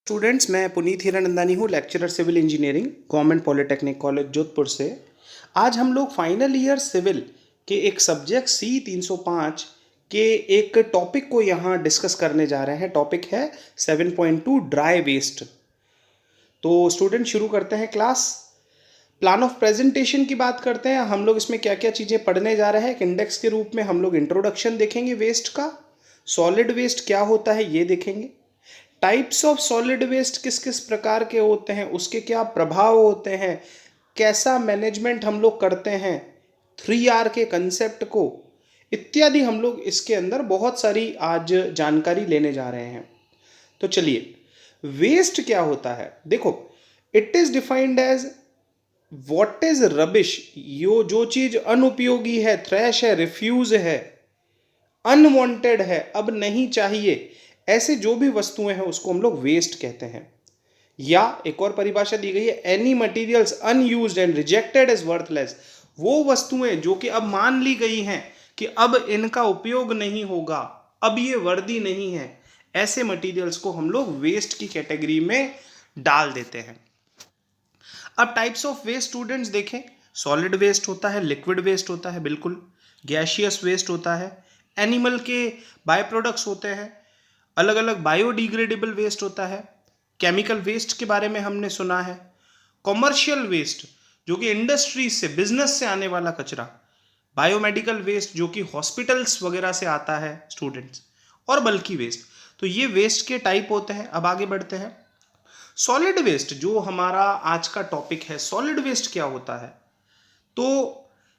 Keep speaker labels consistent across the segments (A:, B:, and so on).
A: Students, मैं पुनीत हीरानंदानी हूँ, lecturer civil engineering, government polytechnic college Jodhpur से। आज हम लोग फाइनल ईयर सिविल के एक सब्जेक्ट C 305 के एक टॉपिक को यहाँ डिस्कस करने जा रहे हैं। टॉपिक है 7.2 ड्राई वेस्ट। तो स्टूडेंट शुरू करते हैं क्लास। प्लान ऑफ प्रेजेंटेशन की बात करते हैं। हम लोग इसमें क्या क्या चीज़ें पढ़ने जा रहे हैं। एक इंडेक्स के रूप में हम लोग इंट्रोडक्शन देखेंगे वेस्ट का, सॉलिड वेस्ट क्या होता है ये देखेंगे, टाइप्स ऑफ सॉलिड वेस्ट किस किस प्रकार के होते हैं, उसके क्या प्रभाव होते हैं, कैसा मैनेजमेंट हम लोग करते हैं, 3R के कंसेप्ट को, इत्यादि हम लोग इसके अंदर बहुत सारी आज जानकारी लेने जा रहे हैं। तो चलिए, वेस्ट क्या होता है। देखो, it is defined as what is rubbish, यो जो चीज अनुपयोगी है, थ्रैश है, रिफ्यूज है, अनवांटेड है, अब नहीं चाहिए, ऐसे जो भी वस्तुएं हैं उसको हम लोग वेस्ट कहते हैं। या एक और परिभाषा दी गई है, any materials unused and rejected as worthless, वो वस्तुएं जो कि अब मान ली गई हैं कि अब इनका उपयोग नहीं होगा, अब ये वर्दी नहीं है, ऐसे मटेरियल्स को हम लोग वेस्ट की कैटेगरी में डाल देते हैं। अब टाइप्स ऑफ वेस्ट स्टूडेंट्स देखें, सॉलिड वेस्ट होता है, लिक्विड वेस्ट होता है, बिल्कुल गैशियस वेस्ट होता है, एनिमल के बाय प्रोडक्ट्स होते हैं, अलग अलग बायोडिग्रेडेबल वेस्ट होता है, केमिकल वेस्ट के बारे में हमने सुना है, कॉमर्शियल वेस्ट जो कि इंडस्ट्रीज से, बिजनेस से आने वाला कचरा, बायोमेडिकल वेस्ट जो कि हॉस्पिटल्स वगैरह से आता है स्टूडेंट्स, और बल्कि वेस्ट। तो ये वेस्ट के टाइप होते हैं। अब आगे बढ़ते हैं। सॉलिड वेस्ट जो हमारा आज का टॉपिक है, सॉलिड वेस्ट क्या होता है। तो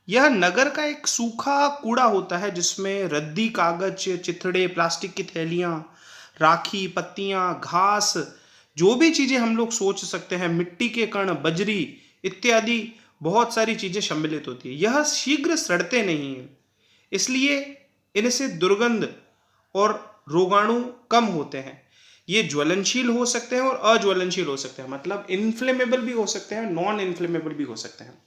A: यह नगर का एक सूखा कूड़ा होता है जिसमें रद्दी, कागज, चिथड़े, प्लास्टिक की थैलियां, राखी, पत्तियां, घास, जो भी चीजें हम लोग सोच सकते हैं, मिट्टी के कण, बजरी इत्यादि बहुत सारी चीजें सम्मिलित होती है। यह शीघ्र सड़ते नहीं है, इसलिए इनसे दुर्गंध और रोगाणु कम होते हैं। ये ज्वलनशील हो सकते हैं और अज्वलनशील हो सकते हैं, मतलब इन्फ्लेमेबल भी हो सकते हैं, नॉन इन्फ्लेमेबल भी हो सकते हैं।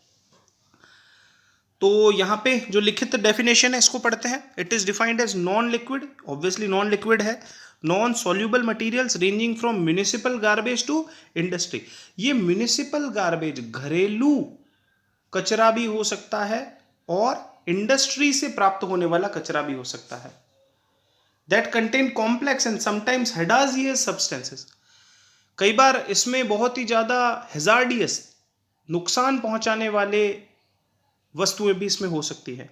A: तो यहाँ पे जो लिखित डेफिनेशन है इसको पढ़ते हैं। It is defined as non liquid, obviously non liquid है, non soluble materials ranging from municipal garbage to industry. ये म्यूनिसिपल गार्बेज, घरेलू कचरा भी हो सकता है और इंडस्ट्री से प्राप्त होने वाला कचरा भी हो सकता है। That contain complex and sometimes hazardous substances. कई बार इसमें बहुत ही ज़्यादा हैजार्डियस, नुकसान पहुंचाने वाले वस्तुएं भी इसमें हो सकती है।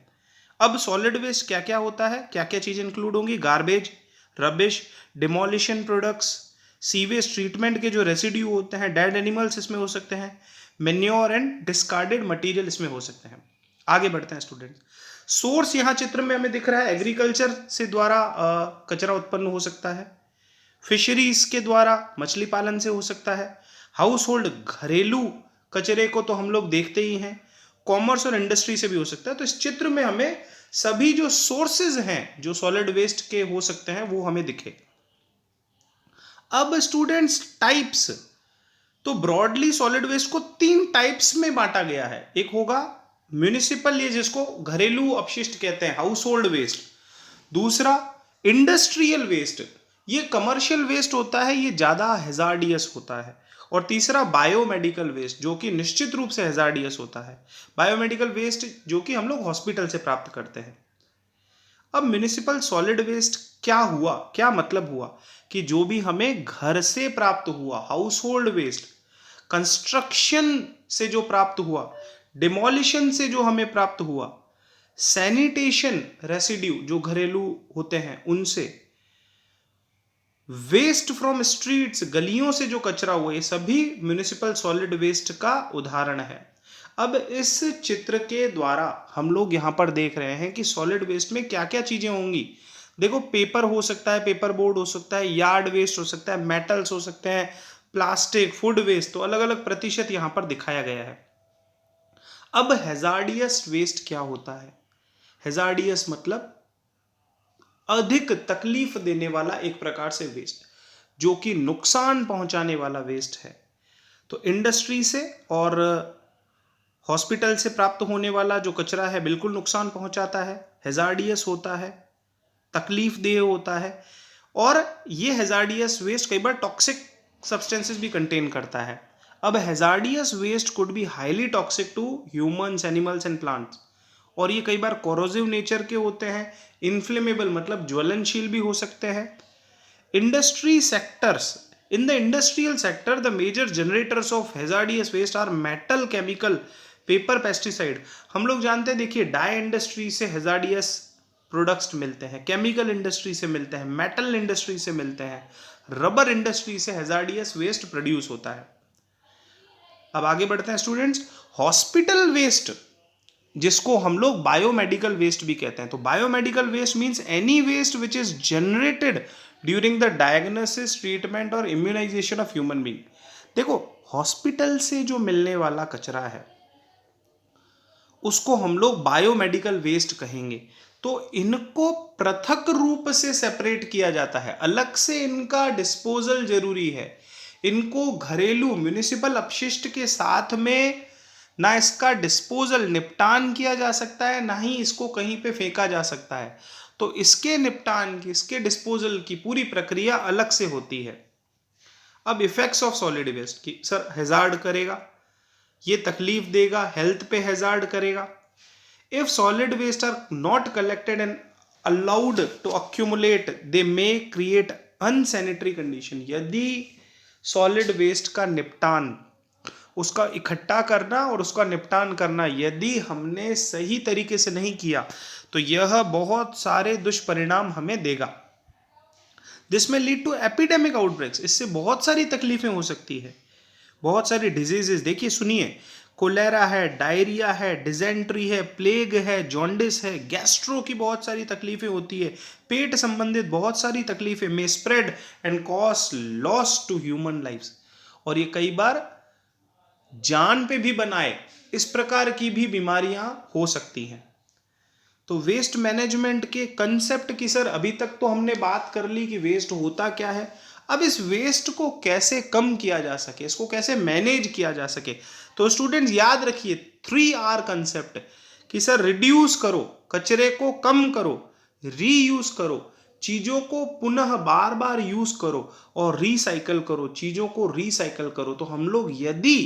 A: अब सॉलिड वेस्ट क्या क्या होता है, क्या क्या चीज़ें इंक्लूड होंगी। Garbage, rubbish, demolition products, sewage treatment के जो रेसिड्यू होते हैं, डेड एनिमल्स इसमें हो सकते हैं, मेन्योर एंड डिस्कार्डेड मटेरियल इसमें हो सकते हैं। आगे बढ़ते हैं स्टूडेंट। सोर्स यहाँ चित्र में हमें दिख रहा है, एग्रीकल्चर से द्वारा कचरा उत्पन्न हो सकता है, फिशरीज के द्वारा मछली पालन से हो सकता है, हाउस होल्ड घरेलू कचरे को तो हम लोग देखते ही हैं, कॉमर्स और इंडस्ट्री से भी हो सकता है। तो इस चित्र में हमें सभी जो सोर्सेज हैं जो सॉलिड वेस्ट के हो सकते हैं वो हमें दिखे। अब स्टूडेंट्स, टाइप्स, तो ब्रॉडली सॉलिड वेस्ट को 3 टाइप्स में बांटा गया है। एक होगा म्यूनिसिपल, ये जिसको घरेलू अपशिष्ट कहते हैं, हाउस होल्ड वेस्ट। दूसरा इंडस्ट्रियल वेस्ट, ये कमर्शियल वेस्ट होता है, ये ज्यादा हैजार्डियस होता है। और तीसरा बायोमेडिकल वेस्ट, जो कि निश्चित रूप से हैजार्डियस होता है। बायोमेडिकल वेस्ट जो कि हम लोग हॉस्पिटल से प्राप्त करते हैं। अब म्यूनिसिपल सॉलिड वेस्ट क्या हुआ, क्या मतलब हुआ कि जो भी हमें घर से प्राप्त हुआ, हाउस होल्ड वेस्ट, कंस्ट्रक्शन से जो प्राप्त हुआ, डिमोलिशन से जो हमें प्राप्त हुआ, सैनिटेशन रेसिड्यू जो घरेलू होते हैं उनसे, वेस्ट फ्रॉम स्ट्रीट्स, गलियों से जो कचरा हुआ, ये सभी म्यूनिसिपल सॉलिड वेस्ट का उदाहरण है। अब इस चित्र के द्वारा हम लोग यहाँ पर देख रहे हैं कि सॉलिड वेस्ट में क्या क्या चीजें होंगी। देखो, पेपर हो सकता है, पेपर बोर्ड हो सकता है, यार्ड वेस्ट हो सकता है, मेटल्स हो सकते हैं, प्लास्टिक, फूड वेस्ट, तो अलग अलग प्रतिशत यहाँ पर दिखाया गया है। अब हैजार्डियस वेस्ट क्या होता है। हैजार्डियस मतलब अधिक तकलीफ देने वाला एक प्रकार से वेस्ट, जो कि नुकसान पहुंचाने वाला वेस्ट है। तो इंडस्ट्री से और हॉस्पिटल से प्राप्त होने वाला जो कचरा है बिल्कुल नुकसान पहुंचाता है, हैजार्डियस होता है, तकलीफ देह होता है। और ये हैजार्डियस वेस्ट कई बार टॉक्सिक सब्सटेंसेस भी कंटेन करता है। अब hazardous waste could be highly toxic to humans, animals and plants, और ये कई बार कोरोसिव नेचर के होते हैं, इन्फ्लेमेबल मतलब ज्वलनशील भी हो सकते हैं। Industry sectors, in the industrial sector the major generators of hazardous waste are metal, chemical, paper, pesticide. हम लोग जानते हैं, देखिए डाई इंडस्ट्री से हैजार्डियस प्रोडक्ट्स मिलते हैं, केमिकल इंडस्ट्री से मिलते हैं, मेटल इंडस्ट्री से मिलते हैं, रबर इंडस्ट्री से हैजार्डियस वेस्ट प्रोड्यूस होता है। अब आगे बढ़ते हैं स्टूडेंट्स। हॉस्पिटल वेस्ट, जिसको हम लोग बायोमेडिकल वेस्ट भी कहते हैं, तो biomedical waste means any waste which is generated during the diagnosis, treatment और इम्यूनाइजेशन ऑफ ह्यूमन बीइंग। देखो, हॉस्पिटल से जो मिलने वाला कचरा है उसको हम लोग बायोमेडिकल वेस्ट कहेंगे। तो इनको पृथक रूप से सेपरेट किया जाता है, अलग से इनका डिस्पोजल जरूरी है। इनको घरेलू म्युनिसिपल अपशिष्ट के साथ में ना इसका डिस्पोजल, निपटान किया जा सकता है, ना ही इसको कहीं पे फेंका जा सकता है। तो इसके निपटान की, इसके डिस्पोजल की पूरी प्रक्रिया अलग से होती है। अब इफेक्ट्स ऑफ सॉलिड वेस्ट की, सर हैजार्ड करेगा, ये तकलीफ देगा, हेल्थ पे हैजार्ड करेगा। If solid waste are not collected and allowed to accumulate they may create unsanitary condition. यदि सॉलिड वेस्ट का निपटान, उसका इकट्ठा करना और उसका निपटान करना यदि हमने सही तरीके से नहीं किया तो यह बहुत सारे दुष्परिणाम हमें देगा। दिस में लीड टू एपिडेमिक आउटब्रेक्स, इससे बहुत सारी तकलीफें हो सकती है, बहुत सारी डिजीजेस। देखिए सुनिए, कोलेरा है, डायरिया है, डिजेंट्री है, प्लेग है, जॉन्डिस है, गैस्ट्रो की बहुत सारी तकलीफें होती है, पेट संबंधित बहुत सारी तकलीफें may spread and cause loss to human lifes, और ये कई बार जान पे भी बनाए, इस प्रकार की भी बीमारियां हो सकती हैं। तो वेस्ट मैनेजमेंट के कंसेप्ट की सर अभी तक तो हमने बात कर ली कि वेस्ट होता क्या है। अब इस वेस्ट को कैसे कम किया जा सके, इसको कैसे मैनेज किया जा सके, तो स्टूडेंट्स याद रखिए 3R कंसेप्ट कि सर रिड्यूस करो, कचरे को कम करो, रीयूज करो, चीजों को पुनः बार बार यूज करो, और रिसाइकल करो, चीजों को रिसाइकल करो। तो हम लोग यदि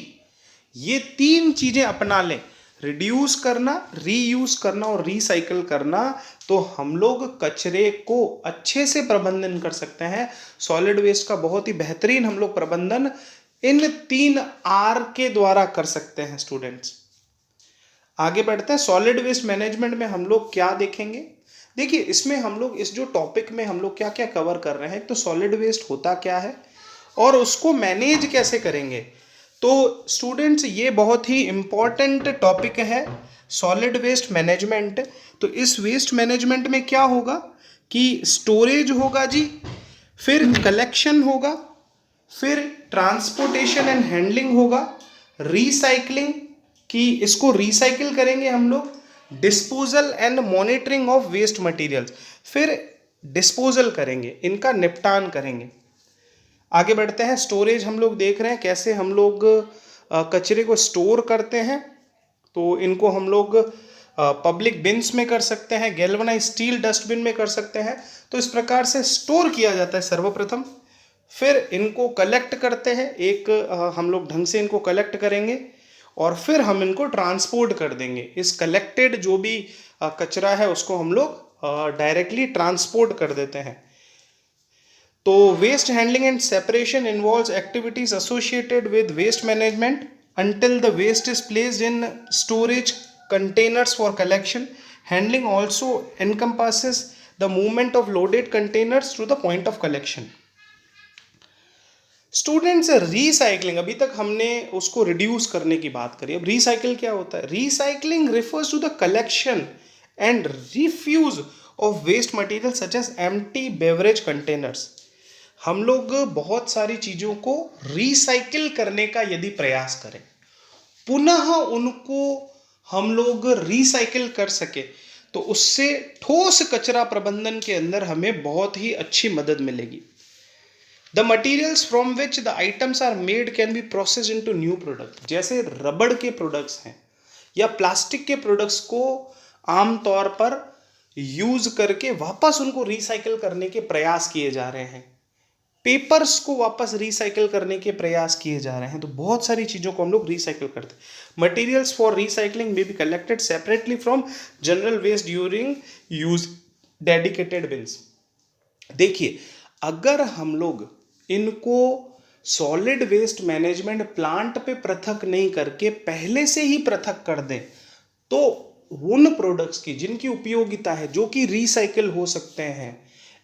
A: ये 3 चीजें अपना लें, रिड्यूस करना, रीयूज करना और रिसाइकल करना, तो हम लोग कचरे को अच्छे से प्रबंधन कर सकते हैं। सॉलिड वेस्ट का बहुत ही बेहतरीन हम लोग प्रबंधन इन 3R के द्वारा कर सकते हैं स्टूडेंट्स। आगे बढ़ते हैं। सॉलिड वेस्ट मैनेजमेंट में हम लोग क्या देखेंगे, देखिए इसमें हम लोग इस जो टॉपिक में हम लोग क्या क्या कवर कर रहे हैं, तो सॉलिड वेस्ट होता क्या है और उसको मैनेज कैसे करेंगे। तो स्टूडेंट्स ये बहुत ही इम्पॉर्टेंट टॉपिक है सॉलिड वेस्ट मैनेजमेंट। तो इस वेस्ट मैनेजमेंट में क्या होगा कि स्टोरेज होगा जी, फिर कलेक्शन होगा, फिर ट्रांसपोर्टेशन एंड हैंडलिंग होगा, रिसाइकलिंग की इसको रिसाइकिल करेंगे हम लोग, disposal and monitoring of waste materials, फिर डिस्पोजल करेंगे, इनका निपटान करेंगे। आगे बढ़ते हैं। स्टोरेज हम लोग देख रहे हैं कैसे हम लोग कचरे को स्टोर करते हैं। तो इनको हम लोग पब्लिक बिन्स में कर सकते हैं, गैल्वनाइज स्टील डस्टबिन में कर सकते हैं। तो इस प्रकार से स्टोर किया जाता है सर्वप्रथम। फिर इनको कलेक्ट करते हैं, एक हम लोग ढंग से इनको कलेक्ट करेंगे और फिर हम इनको ट्रांसपोर्ट कर देंगे। इस कलेक्टेड जो भी कचरा है उसको हम लोग डायरेक्टली ट्रांसपोर्ट कर देते हैं। तो waste handling and separation involves activities associated with waste management until the waste is placed in storage containers for collection. Handling also encompasses the movement of loaded containers to the point of collection. Students recycling, अभी तक हमने उसको reduce करने की बात करी। अब recycle क्या होता है? Recycling refers to the collection and refuse of waste material such as empty beverage containers. हम लोग बहुत सारी चीज़ों को रिसाइकिल करने का यदि प्रयास करें, पुनः उनको हम लोग रिसाइकिल कर सके, तो उससे ठोस कचरा प्रबंधन के अंदर हमें बहुत ही अच्छी मदद मिलेगी। The materials from which the items are made can be processed into new product. जैसे रबड़ के प्रोडक्ट्स हैं या प्लास्टिक के प्रोडक्ट्स को आमतौर पर यूज करके वापस उनको रिसाइकिल करने के प्रयास किए जा रहे हैं। पेपर्स को वापस रिसाइकिल करने के प्रयास किए जा रहे हैं। तो बहुत सारी चीज़ों को हम लोग रिसाइकिल करते हैं। Materials for recycling may be collected separately from general waste during use dedicated bins. देखिए, अगर हम लोग इनको सॉलिड वेस्ट मैनेजमेंट प्लांट पे पृथक नहीं करके पहले से ही पृथक कर दें, तो उन प्रोडक्ट्स की जिनकी उपयोगिता है, जो कि रिसाइकिल हो सकते हैं,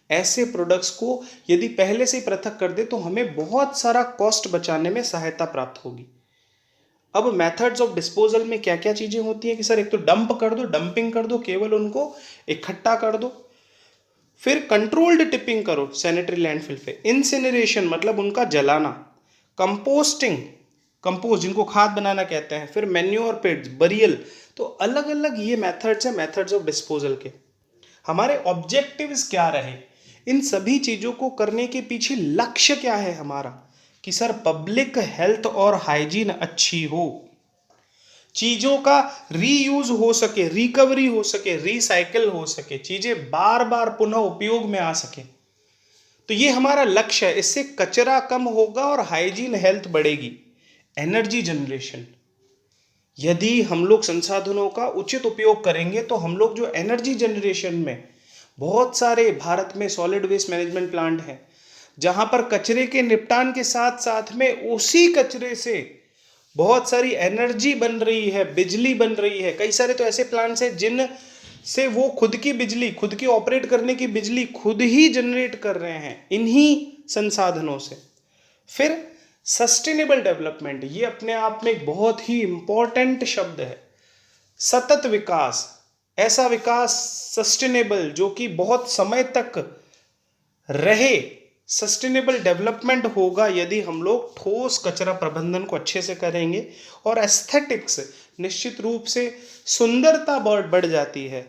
A: ऐसे प्रोडक्ट्स को यदि पहले से ही पृथक कर दे तो हमें बहुत सारा कॉस्ट बचाने में सहायता प्राप्त होगी। अब मेथड्स ऑफ डिस्पोजल में क्या क्या चीजें होती हैं कि सर एक तो डंप कर दो, डंपिंग कर दो, केवल उनको इकट्ठा कर दो, फिर कंट्रोल्ड टिपिंग करो सैनिटरी लैंडफिल पे, इंसिनरेशन मतलब उनका जलाना, कंपोस्टिंग, कंपोस्ट जिनको खाद बनाना कहते हैं, फिर मैन्योर पिट्स, बरियल। तो अलग अलग ये मेथड्स हैं मेथड्स ऑफ डिस्पोजल के। हमारे ऑब्जेक्टिव्स क्या रहे, इन सभी चीज़ों को करने के पीछे लक्ष्य क्या है हमारा, कि सर पब्लिक हेल्थ और हाइजीन अच्छी हो, चीज़ों का रीयूज हो सके, रिकवरी हो सके, रिसाइकिल हो सके, चीज़ें बार बार पुनः उपयोग में आ सके। तो ये हमारा लक्ष्य है। इससे कचरा कम होगा और हाइजीन हेल्थ बढ़ेगी। एनर्जी जनरेशन, यदि हम लोग संसाधनों का उचित उपयोग करेंगे तो हम लोग जो एनर्जी जनरेशन में, बहुत सारे भारत में सॉलिड वेस्ट मैनेजमेंट प्लांट हैं जहां पर कचरे के निपटान के साथ साथ में उसी कचरे से बहुत सारी एनर्जी बन रही है, बिजली बन रही है। कई सारे तो ऐसे प्लांट्स हैं जिन से वो खुद की बिजली, खुद की ऑपरेट करने की बिजली खुद ही जनरेट कर रहे हैं इन्हीं संसाधनों से। फिर सस्टेनेबल डेवलपमेंट, ये अपने आप में एक बहुत ही इंपॉर्टेंट शब्द है। सतत विकास, ऐसा विकास सस्टेनेबल जो कि बहुत समय तक रहे, सस्टेनेबल डेवलपमेंट होगा यदि हम लोग ठोस कचरा प्रबंधन को अच्छे से करेंगे। और एस्थेटिक्स, निश्चित रूप से सुंदरता बढ़ जाती है।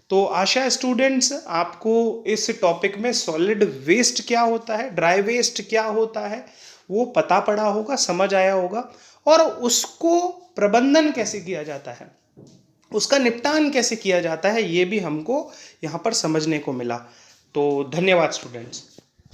A: तो आशा स्टूडेंट्स, आपको इस टॉपिक में सॉलिड वेस्ट क्या होता है, ड्राई वेस्ट क्या होता है, वो पता पड़ा होगा, समझ आया होगा, और उसको प्रबंधन कैसे किया जाता है, उसका निपटान कैसे किया जाता है, ये भी हमको यहाँ पर समझने को मिला। तो धन्यवाद स्टूडेंट्स।